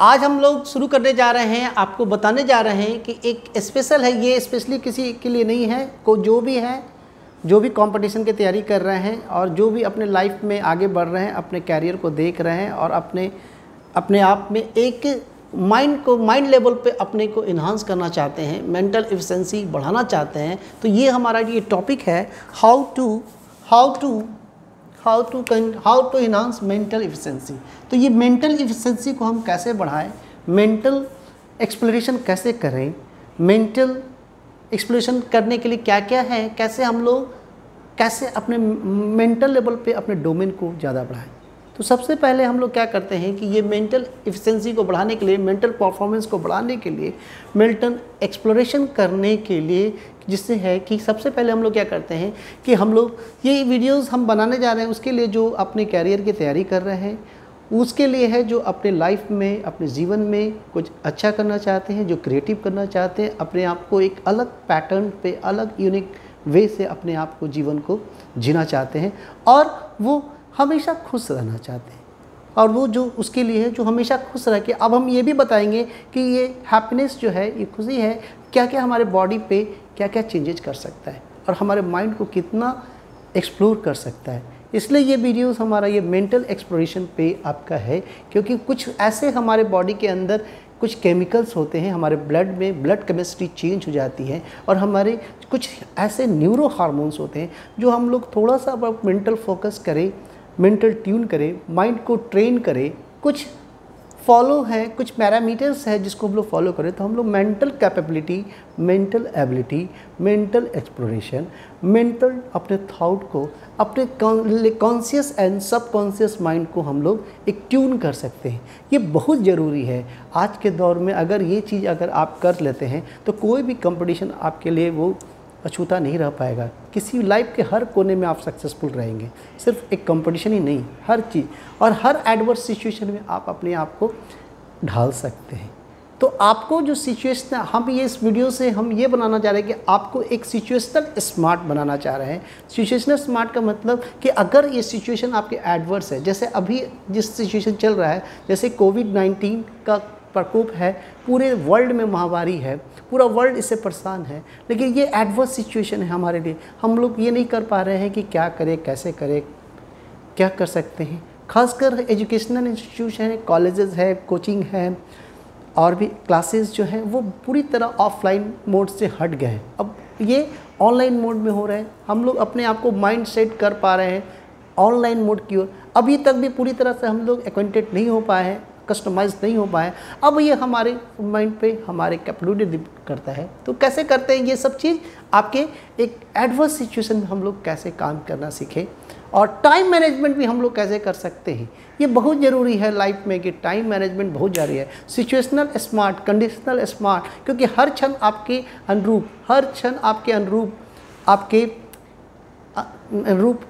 आज हम लोग शुरू करने जा रहे हैं, आपको बताने जा रहे हैं कि एक स्पेशल है, ये स्पेशली किसी के लिए नहीं है, को जो भी है, जो भी कंपटीशन की तैयारी कर रहे हैं और जो भी अपने लाइफ में आगे बढ़ रहे हैं, अपने कैरियर को देख रहे हैं और अपने आप में एक माइंड लेवल पे अपने को इन्हांस करना चाहते हैं, मेंटल एफिशिएंसी बढ़ाना चाहते हैं। तो ये हमारा ये टॉपिक है how to enhance mental efficiency. तो ये मेंटल एफिशिएंसी को हम कैसे बढ़ाएं, मेंटल एक्सप्लोरेशन कैसे करें, मेंटल एक्सप्लोरेशन करने के लिए क्या क्या है, कैसे हम लोग कैसे अपने मेंटल लेवल पे अपने डोमेन को ज़्यादा बढ़ाएं। तो सबसे पहले हम लोग क्या करते हैं कि ये मेंटल एफिशिएंसी को बढ़ाने के लिए, मेंटल परफॉर्मेंस को बढ़ाने के लिए, मेंटल एक्सप्लोरेशन करने के लिए, जिससे है कि सबसे पहले हम लोग क्या करते हैं कि हम लोग ये वीडियोस हम बनाने जा रहे हैं उसके लिए जो अपने कैरियर की तैयारी कर रहे हैं, उसके लिए है जो अपने लाइफ में, अपने जीवन में कुछ अच्छा करना चाहते हैं, जो क्रिएटिव करना चाहते हैं, अपने आप को एक अलग पैटर्न पे, अलग यूनिक वे से अपने आप को, जीवन को जीना चाहते हैं और वो हमेशा खुश रहना चाहते हैं। और वो जो उसके लिए है जो हमेशा खुश रह के, अब हम ये भी बताएंगे कि ये हैप्पीनेस जो है, ये खुशी है, क्या क्या हमारे बॉडी पे क्या क्या चेंजेज कर सकता है और हमारे माइंड को कितना एक्सप्लोर कर सकता है। इसलिए ये वीडियोस हमारा ये मेंटल एक्सप्लोरेशन पे आपका है, क्योंकि कुछ ऐसे हमारे बॉडी के अंदर कुछ केमिकल्स होते हैं, हमारे ब्लड में ब्लड केमिस्ट्री चेंज हो जाती है और हमारे कुछ ऐसे न्यूरो हार्मोन्स होते हैं जो हम लोग थोड़ा सा मेंटल फोकस करें, मेंटल ट्यून करें, माइंड को ट्रेन करें, कुछ फॉलो है, कुछ पैरामीटर्स है जिसको हम लोग फॉलो करें, तो हम लोग mental capability, mental ability, mental exploration, mental अपने थॉट को, अपने कॉन्शियस एंड सबकॉन्शियस माइंड को हम लोग एक ट्यून कर सकते हैं। ये बहुत ज़रूरी है आज के दौर में। अगर ये चीज़ अगर आप कर लेते हैं तो कोई भी कंपटीशन आपके लिए वो अछूता नहीं रह पाएगा। किसी लाइफ के हर कोने में आप सक्सेसफुल रहेंगे, सिर्फ एक कंपटीशन ही नहीं, हर चीज़ और हर एडवर्स सिचुएशन में आप अपने आप को ढाल सकते हैं। तो आपको जो सिचुएशन, हम ये इस वीडियो से हम ये बनाना चाह रहे हैं कि आपको एक सिचुएशनल स्मार्ट बनाना चाह रहे हैं। सिचुएशनल स्मार्ट का मतलब कि अगर ये सिचुएशन आपके एडवर्स है, जैसे अभी जिस सिचुएशन चल रहा है, जैसे कोविड-19 का प्रकोप है, पूरे वर्ल्ड में महामारी है, पूरा वर्ल्ड इससे परेशान है, लेकिन ये एडवर्स सिचुएशन है हमारे लिए। हम लोग ये नहीं कर पा रहे हैं कि क्या करें, कैसे करें, क्या कर सकते हैं। खासकर एजुकेशनल इंस्टीट्यूशन है, कॉलेजेस है, कोचिंग है और भी क्लासेस जो हैं वो पूरी तरह ऑफलाइन मोड से हट गए हैं। अब ये ऑनलाइन मोड में हो रहे हैं। हम लोग अपने आप को माइंड सेट कर पा रहे हैं ऑनलाइन मोड की ओर। अभी तक भी पूरी तरह से हम लोग एक्वेंटेड नहीं हो पाए हैं, कस्टमाइज नहीं हो पाए। अब ये हमारे माइंड पे हमारे कैपेबिलिटी डिपेंड करता है। तो कैसे करते हैं ये सब चीज़, आपके एक एडवर्स सिचुएशन में हम लोग कैसे काम करना सीखें और टाइम मैनेजमेंट भी हम लोग कैसे कर सकते हैं। ये बहुत ज़रूरी है लाइफ में कि टाइम मैनेजमेंट बहुत ज़रूरी है। सिचुएशनल स्मार्ट, कंडीशनल स्मार्ट, क्योंकि हर क्षण आपके अनुरूप, हर क्षण आपके अनुरूप, आपके अनुरूप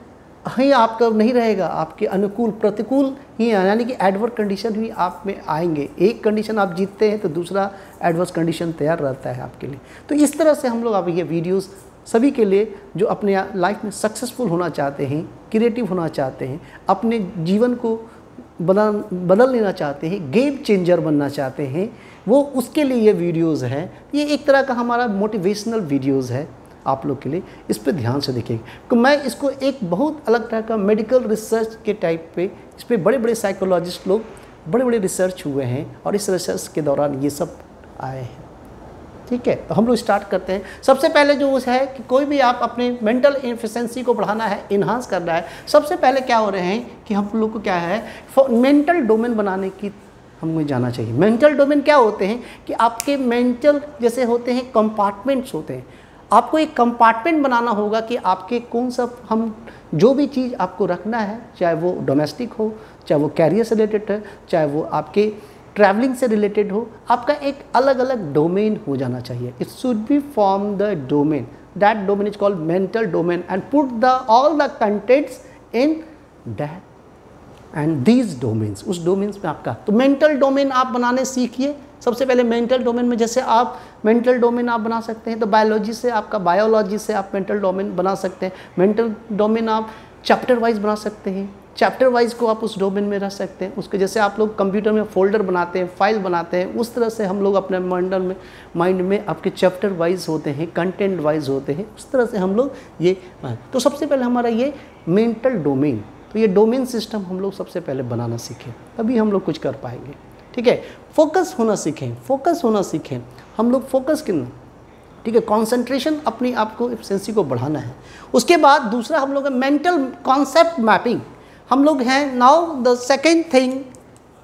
ही आपका नहीं रहेगा, आपके अनुकूल प्रतिकूल ही, यानी कि एडवर्स कंडीशन ही आप में आएंगे। एक कंडीशन आप जीतते हैं तो दूसरा एडवर्स कंडीशन तैयार रहता है आपके लिए। तो इस तरह से हम लोग अब ये वीडियोस सभी के लिए जो अपने लाइफ में सक्सेसफुल होना चाहते हैं, क्रिएटिव होना चाहते हैं, अपने जीवन को बदल लेना चाहते हैं, गेम चेंजर बनना चाहते हैं, वो उसके लिए ये वीडियोज़ हैं। ये एक तरह का हमारा मोटिवेशनल वीडियोज़ है आप लोग के लिए। इस पे ध्यान से देखिए कि मैं इसको एक बहुत अलग तरह का मेडिकल रिसर्च के टाइप पे, इस पर बड़े बड़े साइकोलॉजिस्ट लोग, बड़े बड़े रिसर्च हुए हैं और इस रिसर्च के दौरान ये सब आए हैं। ठीक है, तो हम लोग स्टार्ट करते हैं। सबसे पहले जो है कि कोई भी आप अपने मेंटल एफिशिएंसी को बढ़ाना है, इन्हांस करना है, सबसे पहले क्या हो रहे हैं कि हम लोग को क्या है, मेंटल डोमेन बनाने की हमें जाना चाहिए। मेंटल डोमेन क्या होते हैं कि आपके मेंटल जैसे होते हैं कंपार्टमेंट्स होते हैं। आपको एक कंपार्टमेंट बनाना होगा कि आपके कौन सा, हम जो भी चीज़ आपको रखना है, चाहे वो डोमेस्टिक हो, चाहे वो कैरियर से रिलेटेड है, चाहे वो आपके ट्रैवलिंग से रिलेटेड हो, आपका एक अलग अलग डोमेन हो जाना चाहिए। It should be form the domain, that domain is called mental domain and put the all the contents in that and these domains, उस डोमेन्स में आपका। तो मेंटल डोमेन आप बनाने सीखिए। सबसे पहले मेंटल डोमेन में जैसे आप मेंटल डोमेन आप बना सकते हैं, तो बायोलॉजी से आपका, बायोलॉजी से आप मेंटल डोमेन बना सकते हैं। मेंटल डोमेन आप चैप्टर वाइज बना सकते हैं, चैप्टर वाइज को आप उस डोमेन में रख सकते हैं। उसके जैसे आप लोग कंप्यूटर में फोल्डर बनाते हैं, फाइल बनाते हैं, उस तरह से हम लोग अपने माइंड में आपके चैप्टर वाइज होते हैं, कंटेंट वाइज होते हैं, उस तरह से हम लोग ये। तो सबसे पहले हमारा ये मेंटल डोमेन, तो ये डोमेन सिस्टम हम लोग सबसे पहले बनाना सीखें, तभी हम लोग कुछ कर पाएंगे। ठीक है, फोकस होना सीखें, फोकस होना सीखें, हम लोग फोकस करना, ठीक है, कंसंट्रेशन अपनी आप को एफिशिएंसी को बढ़ाना है। उसके बाद दूसरा हम लोग मेंटल कॉन्सेप्ट मैपिंग हम लोग हैं। Now the second thing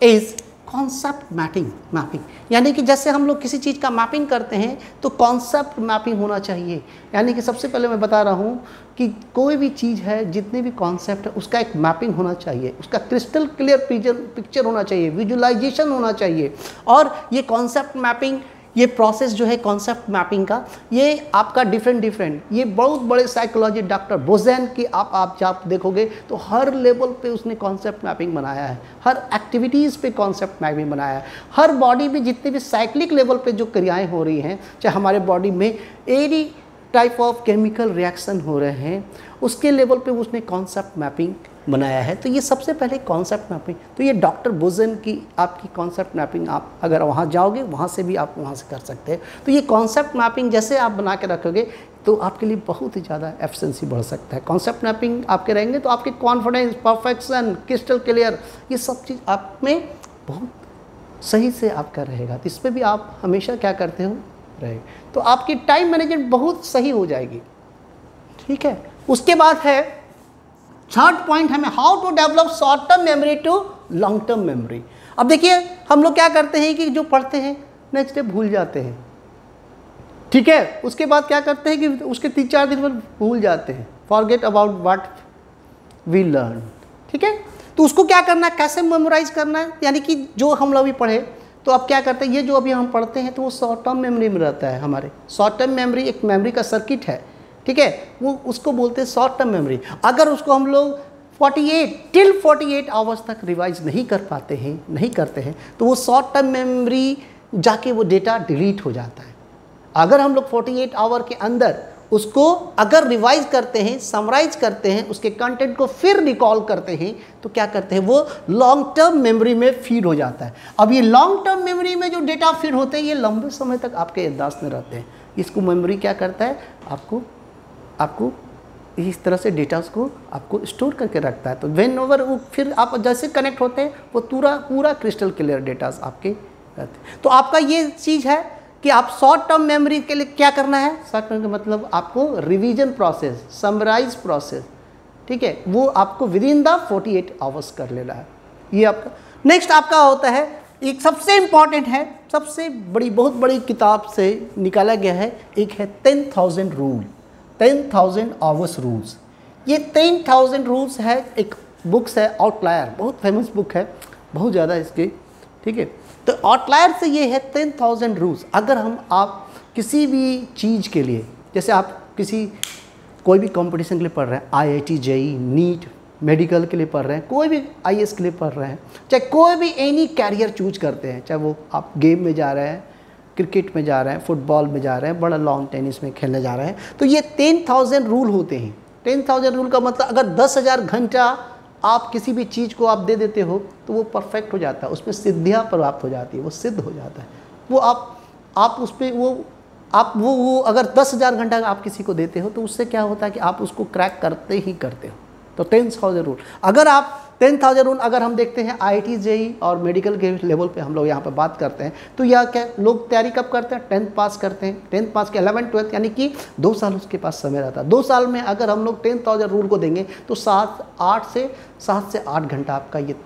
is concept mapping, यानी कि जैसे हम लोग किसी चीज़ का मैपिंग करते हैं तो कॉन्सेप्ट मैपिंग होना चाहिए। यानी कि सबसे पहले मैं बता रहा हूँ कि कोई भी चीज़ है, जितने भी कॉन्सेप्ट है, उसका एक मैपिंग होना चाहिए, उसका क्रिस्टल क्लियर पिक्चर होना चाहिए, विजुअलाइजेशन होना चाहिए। और ये कॉन्सेप्ट मैपिंग, ये प्रोसेस जो है कॉन्सेप्ट मैपिंग का, ये आपका डिफरेंट ये बहुत बड़े साइकोलॉजी डॉक्टर बोजेन की आप जब देखोगे तो हर लेवल पे उसने कॉन्सेप्ट मैपिंग बनाया है, हर एक्टिविटीज़ पे कॉन्सेप्ट मैपिंग बनाया है, हर बॉडी में जितने भी साइक्लिक लेवल पे जो क्रियाएं हो रही हैं, चाहे हमारे बॉडी में any type of chemical reaction हो रहे हैं, उसके लेवल पे उसने कॉन्सेप्ट मैपिंग बनाया है। तो ये सबसे पहले कॉन्सेप्ट मैपिंग, तो ये डॉक्टर बोजेन की आपकी कॉन्सेप्ट मैपिंग, आप अगर वहाँ जाओगे वहाँ से भी आप वहाँ से कर सकते हैं। तो ये कॉन्सेप्ट मैपिंग जैसे आप बना के रखोगे तो आपके लिए बहुत ही ज़्यादा एफिशिएंसी बढ़ सकता है। कॉन्सेप्ट मैपिंग आपके रहेंगे तो आपके कॉन्फिडेंस, परफेक्शन, क्रिस्टल क्लियर, ये सब चीज़ आप में बहुत सही से आपका रहेगा। तो इस पर भी आप हमेशा क्या करते हो रहेगा, तो आपकी टाइम मैनेजमेंट बहुत सही हो जाएगी। ठीक है, उसके बाद है थर्ड पॉइंट हमें, how to develop short term memory to long term memory. अब देखिए हम लोग क्या करते हैं कि जो पढ़ते हैं नेक्स्ट डे भूल जाते हैं। ठीक है, उसके बाद क्या करते हैं कि उसके 3-4 दिन बाद भूल जाते हैं, forget about what we learn. ठीक है, तो उसको क्या करना है, कैसे मेमोराइज करना है, यानी कि जो हम लोग भी पढ़े तो अब क्या करते हैं, ये जो अभी हम पढ़ते हैं तो वो शॉर्ट टर्म मेमोरी में रहता है। हमारे शॉर्ट टर्म मेमोरी एक मेमोरी का सर्किट है, ठीक है, वो उसको बोलते हैं शॉर्ट टर्म मेमोरी। अगर उसको हम लोग 48 आवर्स तक रिवाइज नहीं कर पाते हैं, नहीं करते हैं, तो वो शॉर्ट टर्म मेमोरी जाके वो डेटा डिलीट हो जाता है। अगर हम लोग 48 आवर के अंदर उसको अगर रिवाइज करते हैं, समराइज करते हैं, उसके कंटेंट को फिर रिकॉल करते हैं, तो क्या करते हैं, वो लॉन्ग टर्म मेमोरी में फीड हो जाता है। अब ये लॉन्ग टर्म मेमोरी में जो डेटा फीड होते हैं ये लंबे समय तक आपके याददाश्त में रहते हैं। इसको मेमोरी क्या करता है, आपको इस तरह से डेटा को आपको स्टोर करके रखता है। तो वेन ओवर वो फिर आप जैसे कनेक्ट होते हैं वो पूरा क्रिस्टल क्लियर डेटा आपके रहते हैं। तो आपका ये चीज़ है कि आप शॉर्ट टर्म मेमोरी के लिए क्या करना है, शॉर्ट टर्म का मतलब आपको रिवीजन प्रोसेस, समराइज प्रोसेस, ठीक है, वो आपको विद इन द 48 आवर्स कर लेना है। ये आपका नेक्स्ट आपका होता है, एक सबसे इम्पॉर्टेंट है, सबसे बड़ी बहुत बड़ी किताब से निकाला गया है, एक है 10,000 रूल, 10,000 आवर्स रूल्स। ये 10,000 रूल्स है, एक बुक्स है आउटलायर, बहुत फेमस बुक है, बहुत ज़्यादा इसकी, ठीक है। तो आउटलायर से ये है 10,000 रूल्स। अगर आप किसी भी चीज़ के लिए, जैसे आप कोई भी कंपटीशन के लिए पढ़ रहे हैं, IIT JEE नीट मेडिकल के लिए पढ़ रहे हैं, कोई भी IAS के लिए पढ़ रहे हैं, चाहे कोई भी एनी कैरियर चूज करते हैं, चाहे वो आप गेम में जा रहे हैं, क्रिकेट में जा रहे हैं, फुटबॉल में जा रहे हैं, बड़ा लॉन्ग टेनिस में खेलने जा रहे हैं, तो ये 10,000 रूल होते हैं। 10,000 रूल का मतलब अगर 10,000 घंटा आप किसी भी चीज़ को आप दे देते हो तो वो परफेक्ट हो जाता है, उसमें सिद्धियाँ प्राप्त हो जाती है, वो सिद्ध हो जाता है। वो आप उस पर वो अगर 10,000 घंटा आप किसी को देते हो तो उससे क्या होता है कि आप उसको क्रैक करते ही करते हो। तो 10,000 रूल, अगर आप 10,000 रूल अगर हम देखते हैं IIT JEE और मेडिकल के लेवल पे हम लोग यहाँ पर बात करते हैं, तो यह क्या लोग तैयारी कब करते हैं, 10th पास करते हैं, 10th पास के 11th 12th यानी कि 2 साल उसके पास समय रहता है। 2 साल में अगर हम लोग 10,000 रूल को देंगे तो 7 से 8 घंटा आपका ये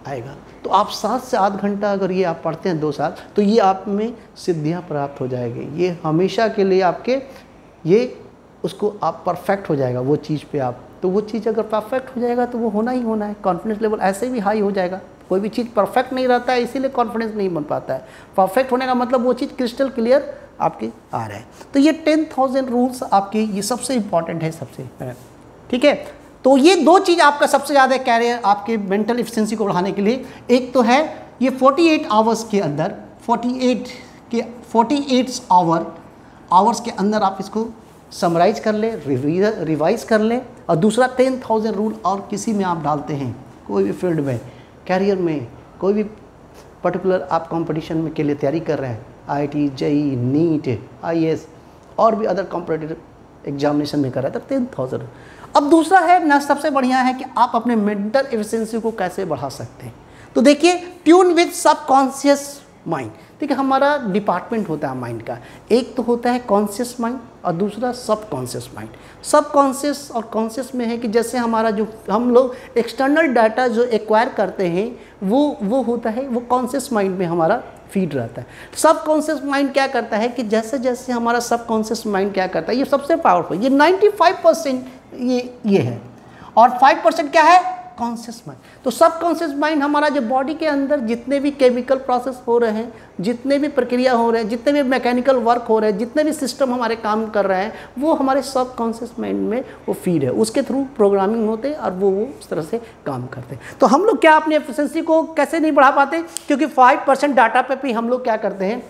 आएगा। तो आप 7 से 8 घंटा अगर ये आप पढ़ते हैं 2 साल, तो ये आप में सिद्धियाँ प्राप्त हो जाएगी, ये हमेशा के लिए आपके ये उसको आप परफेक्ट हो जाएगा वो चीज़ पे आप। तो वो चीज़ अगर परफेक्ट हो जाएगा तो वो होना ही होना है, कॉन्फिडेंस लेवल ऐसे भी हाई हो जाएगा। कोई भी चीज़ परफेक्ट नहीं रहता है, इसीलिए कॉन्फिडेंस नहीं बन पाता है। परफेक्ट होने का मतलब वो चीज़ क्रिस्टल क्लियर आपके आ रहा है। तो ये 10,000 रूल्स आपके ये सबसे इंपॉर्टेंट है, सबसे, ठीक है। तो ये 2 चीज़ आपका सबसे ज़्यादा कैरियर आपके मेंटल एफिशिएंसी को बढ़ाने के लिए, एक तो है ये 48 आवर्स के अंदर 48 आवर्स के अंदर आप इसको समराइज कर ले, रिवाइज कर ले, और दूसरा 10,000 रूल और किसी में आप डालते हैं कोई भी फील्ड में, कैरियर में, कोई भी पर्टिकुलर आप कंपटीशन में के लिए तैयारी कर रहे हैं, IIT, JEE, नीट, IAS और भी अदर कॉम्पिटिटिव एग्जामिनेशन में कर रहे हैं, तो 10,000। अब दूसरा है ना, सबसे बढ़िया है कि आप अपने मेंटल एफिशिएंसी को कैसे बढ़ा सकते हैं। तो देखिए, ट्यून विद सबकॉन्शियस माइंड। देखिए, हमारा डिपार्टमेंट होता है माइंड का, एक तो होता है कॉन्शियस माइंड और दूसरा सबकॉन्शियस माइंड। सबकॉन्शियस और कॉन्शियस में है कि जैसे हमारा जो हम लोग एक्सटर्नल डाटा जो एक्वायर करते हैं वो होता है, वो कॉन्शियस माइंड में हमारा फीड रहता है। सबकॉन्शियस माइंड क्या करता है कि जैसे जैसे हमारा सबकॉन्शियस माइंड क्या करता है, ये सबसे पावरफुल, ये 95% ये है, और 5% क्या है, कॉन्शियस माइंड। तो सबकॉन्शियस माइंड हमारा जो बॉडी के अंदर जितने भी केमिकल प्रोसेस हो रहे हैं, जितने भी प्रक्रिया हो रहे हैं, जितने भी मैकेनिकल वर्क हो रहे हैं, जितने भी सिस्टम हमारे काम कर रहे हैं, वो हमारे सबकॉन्शियस माइंड में वो फीड है, उसके थ्रू प्रोग्रामिंग होते हैं और वो उस तरह से काम करते हैं। तो हम लोग क्या अपनी एफिशिएंसी को कैसे नहीं बढ़ा पाते, क्योंकि 5% डाटा पे भी हम लोग क्या करते हैं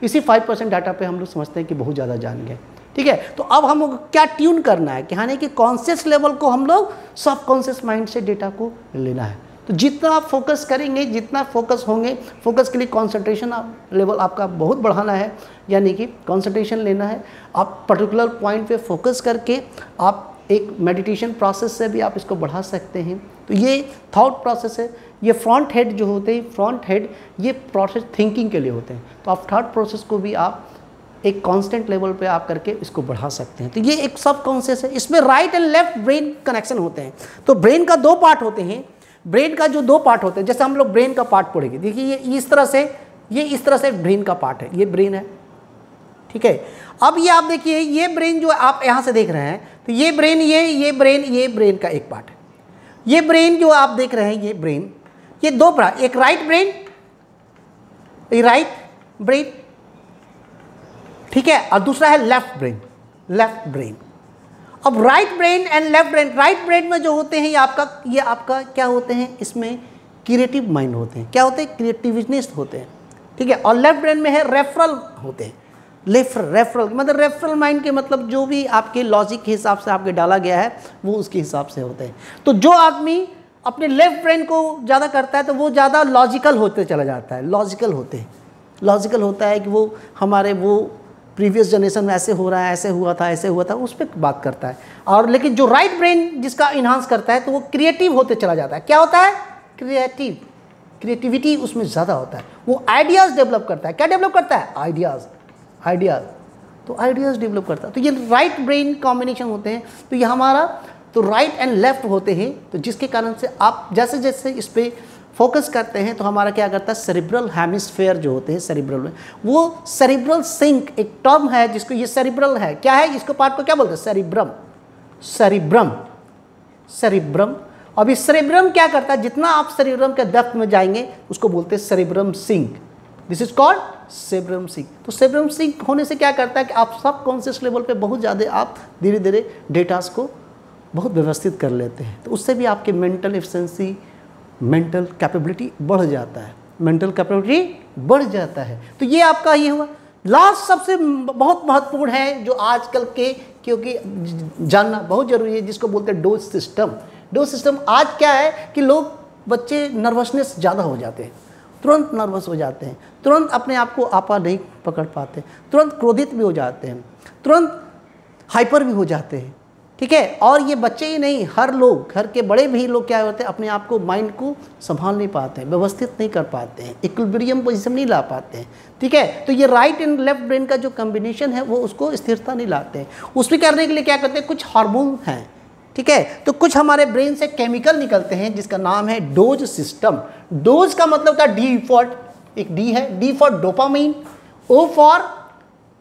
इसी 5% डाटा पे हम लोग समझते हैं कि बहुत ज़्यादा जान गए। ठीक है, तो अब हम लोग क्या ट्यून करना है कि यानी कि कॉन्शियस लेवल को हम लोग सबकॉन्शियस माइंड से डेटा को लेना है। तो जितना आप फोकस करेंगे, जितना फोकस होंगे, फोकस के लिए कंसंट्रेशन लेवल आपका बहुत बढ़ाना है, यानी कि कंसंट्रेशन लेना है। आप पर्टिकुलर पॉइंट पे फोकस करके आप एक मेडिटेशन प्रोसेस से भी आप इसको बढ़ा सकते हैं। तो ये थॉट प्रोसेस है। ये फ्रंट हेड जो होते हैं, फ्रंट हेड ये प्रोसेस थिंकिंग के लिए होते हैं। तो आप थॉट प्रोसेस को भी आप एक कांस्टेंट लेवल पे आप करके इसको बढ़ा सकते हैं। तो ये एक सबकॉन्शियस है। इसमें right and left brain connection होते हैं। तो ब्रेन का 2 पार्ट होते हैं। ब्रेन का जो 2 पार्ट होते हैं, जैसे हम लोग ब्रेन का पार्ट पढ़ेंगे, देखिए ये इस तरह से ब्रेन का पार्ट है, ये ब्रेन है। ठीक है, अब ये आप देखिए, ये ब्रेन जो आप यहाँ से देख रहे हैं, तो ये ब्रेन, ये ब्रेन का एक पार्ट है। ये ब्रेन जो आप देख रहे हैं, ये ब्रेन, ये 2 पार्ट, एक राइट ब्रेन, ठीक है, और दूसरा है लेफ्ट ब्रेन। अब right brain and left brain, right brain में जो होते हैं ये आपका क्या होते हैं, इसमें क्रिएटिव माइंड होते हैं। क्या होते हैं, क्रिएटिवनेस होते हैं। ठीक है, और लेफ्ट ब्रेन में है रेफरल होते हैं। रेफरल मतलब रेफरल माइंड के मतलब जो भी आपके लॉजिक के हिसाब से आपके डाला गया है वो उसके हिसाब से होते हैं। तो जो आदमी अपने लेफ्ट ब्रेन को ज़्यादा करता है तो वो ज़्यादा लॉजिकल होते चला जाता है। लॉजिकल होता है कि वो हमारे वो प्रीवियस जनरेशन में ऐसे हो रहा है, ऐसे हुआ था, उस पर बात करता है। और लेकिन जो राइट ब्रेन जिसका इन्हांस करता है तो वो क्रिएटिव होते चला जाता है। क्या होता है, क्रिएटिविटी उसमें ज़्यादा होता है। वो आइडियाज़ डेवलप करता है। क्या डेवलप करता है, आइडियाज़ तो आइडियाज़ डेवलप करता है। तो ये राइट ब्रेन कॉम्बिनेशन होते हैं। तो ये हमारा तो राइट एंड लेफ्ट होते हैं। तो जिसके कारण से आप जैसे जैसे इस पर फोकस करते हैं तो हमारा क्या करता है, सेरिब्रल हेमिस्फेयर जो होते हैं सेरिब्रल में, वो सेरिब्रल सिंक एक टर्म है जिसको, ये सेरिब्रल है, क्या है, इसको पार्ट को क्या बोलते हैं, सेरिब्रम। अब इस सेरिब्रम क्या करता है, जितना आप सेरिब्रम के डेप्थ में जाएंगे उसको बोलते हैं cerebrum sink. This is called cerebrum sink. तो सेरिब्रम सिंक होने से क्या करता है कि आप सबकॉन्शियस लेवल पे बहुत ज़्यादा आप धीरे धीरे डेटास को बहुत व्यवस्थित कर लेते हैं। तो उससे भी आपके मेंटल एफिशिएंसी, मेंटल कैपेबिलिटी बढ़ जाता है। तो ये आपका ये हुआ। लास्ट सबसे बहुत महत्वपूर्ण है जो आजकल के, क्योंकि जानना बहुत जरूरी है, जिसको बोलते हैं डोज सिस्टम। आज क्या है कि लोग, बच्चे नर्वसनेस ज़्यादा हो जाते हैं, तुरंत नर्वस हो जाते हैं, तुरंत अपने आप को आपा नहीं पकड़ पाते, तुरंत क्रोधित भी हो जाते हैं, तुरंत हाइपर भी हो जाते हैं। ठीक है, और ये बच्चे ही नहीं, हर लोग, घर के बड़े भी लोग क्या होते हैं, अपने आप को, माइंड को संभाल नहीं पाते हैं, व्यवस्थित नहीं कर पाते हैं, इक्विलिब्रियम पोजीशन नहीं ला पाते हैं। ठीक है, तो ये राइट एंड लेफ्ट ब्रेन का जो कॉम्बिनेशन है वो उसको स्थिरता नहीं लाते हैं। उसमें करने के लिए क्या करते हैं, कुछ हार्मोन हैं। ठीक है, तो कुछ हमारे ब्रेन से केमिकल निकलते हैं जिसका नाम है डोज सिस्टम। डोज का मतलब था डी फॉर, एक डी है, D for dopamine, O for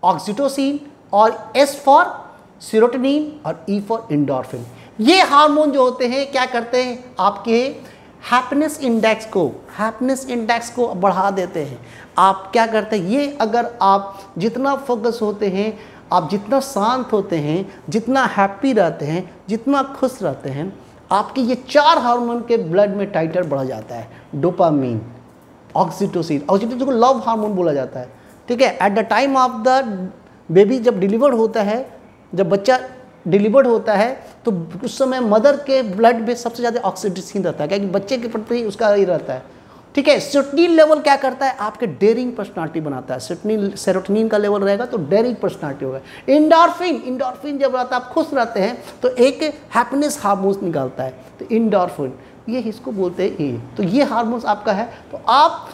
oxytocin और एस फॉर सेरोटोनिन और ई फॉर एंडोर्फिन। ये हार्मोन जो होते हैं क्या करते हैं, आपके हैप्पीनेस इंडेक्स को बढ़ा देते हैं। आप क्या करते हैं, ये अगर आप जितना फोकस होते हैं, आप जितना शांत होते हैं, जितना हैप्पी रहते हैं, जितना खुश रहते हैं, आपके ये 4 हार्मोन के ब्लड में टाइटर बढ़ जाता है। डोपामीन, ऑक्सीटोसिन को लव हार्मोन बोला जाता है। ठीक है, at the time of the baby, जब डिलीवर्ड होता है, जब बच्चा डिलीवर्ड होता है तो उस समय मदर के ब्लड में सबसे ज़्यादा ऑक्सीटोसिन रहता है, क्योंकि बच्चे के प्रति उसका ही रहता है। ठीक है, सेरोटोनिन लेवल क्या करता है, आपके डेयरिंग पर्सनालिटी बनाता है। सेरोटोनिन का लेवल रहेगा तो डेयरिंग पर्सनालिटी होगा। इंडोर्फिन जब रहता है, आप खुश रहते हैं तो एक हैप्पीनेस हार्मोन्स निकालता है, तो इंडोर्फिन ये इसको बोलते हैं ये। तो ये हार्मोन्स आपका है। तो आप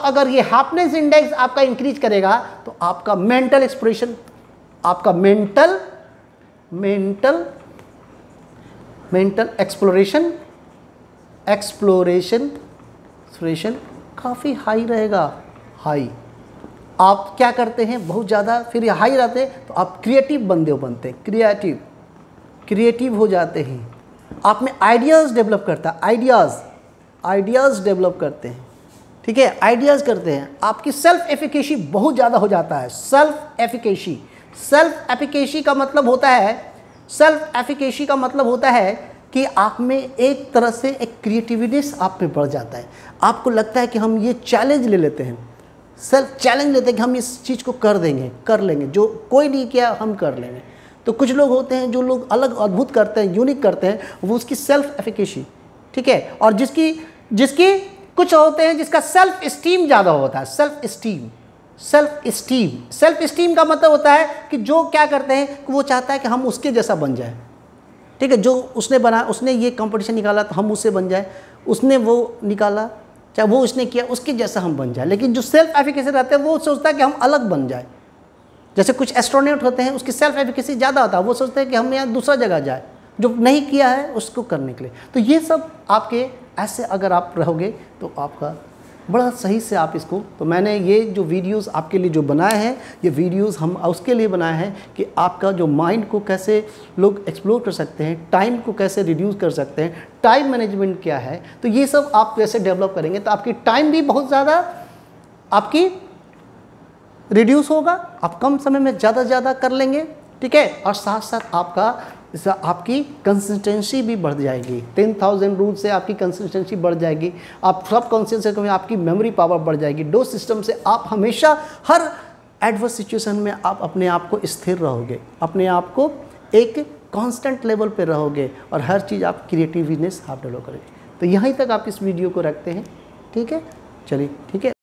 अगर ये हैप्पीनेस इंडेक्स आपका इंक्रीज करेगा तो आपका मेंटल एक्सप्रेशन, आपका मेंटल एक्सप्लोरेशन काफ़ी हाई रहेगा। हाई आप क्या करते हैं, बहुत ज़्यादा फिर हाई रहते हैं तो आप क्रिएटिव बनते हैं, क्रिएटिव हो जाते हैं। आप में आइडियाज़ डेवलप करता है, आइडियाज़ डेवलप करते हैं। ठीक है, आइडियाज़ करते हैं। आपकी सेल्फ एफिकेसी बहुत ज़्यादा हो जाता है। सेल्फ एफिकेसी का मतलब होता है कि आप में एक तरह से एक क्रिएटिविनेस आप में बढ़ जाता है। आपको लगता है कि हम ये चैलेंज ले लेते हैं, सेल्फ चैलेंज लेते हैं कि हम इस चीज़ को कर लेंगे, जो कोई नहीं किया हम कर लेंगे। तो कुछ लोग होते हैं जो लोग अलग अद्भुत करते हैं, यूनिक करते हैं, वो उसकी सेल्फ एफिकेसी। ठीक है, और जिसकी कुछ होते हैं जिसका सेल्फ इस्टीम ज़्यादा होता है। सेल्फ इस्टीम का मतलब होता है कि जो क्या करते हैं कि वो चाहता है कि हम उसके जैसा बन जाए। ठीक है, जो उसने ये कंपटीशन निकाला तो हम उससे बन जाए, उसने वो निकाला चाहे वो उसने किया उसके जैसा हम बन जाए। लेकिन जो सेल्फ एफिकेसी रहते हैं वो सोचता है कि हम अलग बन जाए। जैसे कुछ एस्ट्रोनॉट होते हैं, उसकी सेल्फ एफिकेसी ज़्यादा होता है, वो सोचते हैं कि हम यहाँ दूसरा जगह जाए, जो नहीं किया है उसको करने के लिए। तो ये सब आपके ऐसे अगर आप रहोगे तो आपका बड़ा सही से आप इसको, तो मैंने ये जो वीडियोस आपके लिए जो बनाए हैं, ये वीडियोस हम उसके लिए बनाए हैं कि आपका जो माइंड को कैसे लोग एक्सप्लोर कर सकते हैं, टाइम को कैसे रिड्यूस कर सकते हैं, टाइम मैनेजमेंट क्या है। तो ये सब आप कैसे डेवलप करेंगे तो आपकी टाइम भी बहुत ज़्यादा आपकी रिड्यूस होगा, आप कम समय में ज़्यादा से ज़्यादा कर लेंगे। ठीक है, और साथ साथ आपकी कंसिस्टेंसी भी बढ़ जाएगी। 10,000 रूल से आपकी कंसिस्टेंसी बढ़ जाएगी। आप सब कॉन्शियस में आपकी मेमोरी पावर बढ़ जाएगी। डोज सिस्टम से आप हमेशा हर एडवर्स सिचुएशन में आप अपने आप को स्थिर रहोगे, अपने आप को एक कांस्टेंट लेवल पे रहोगे और हर चीज़ आप क्रिएटिवनेस आप डेवलप करेंगे। तो यहीं तक आप इस वीडियो को रखते हैं। ठीक है, चलिए ठीक है।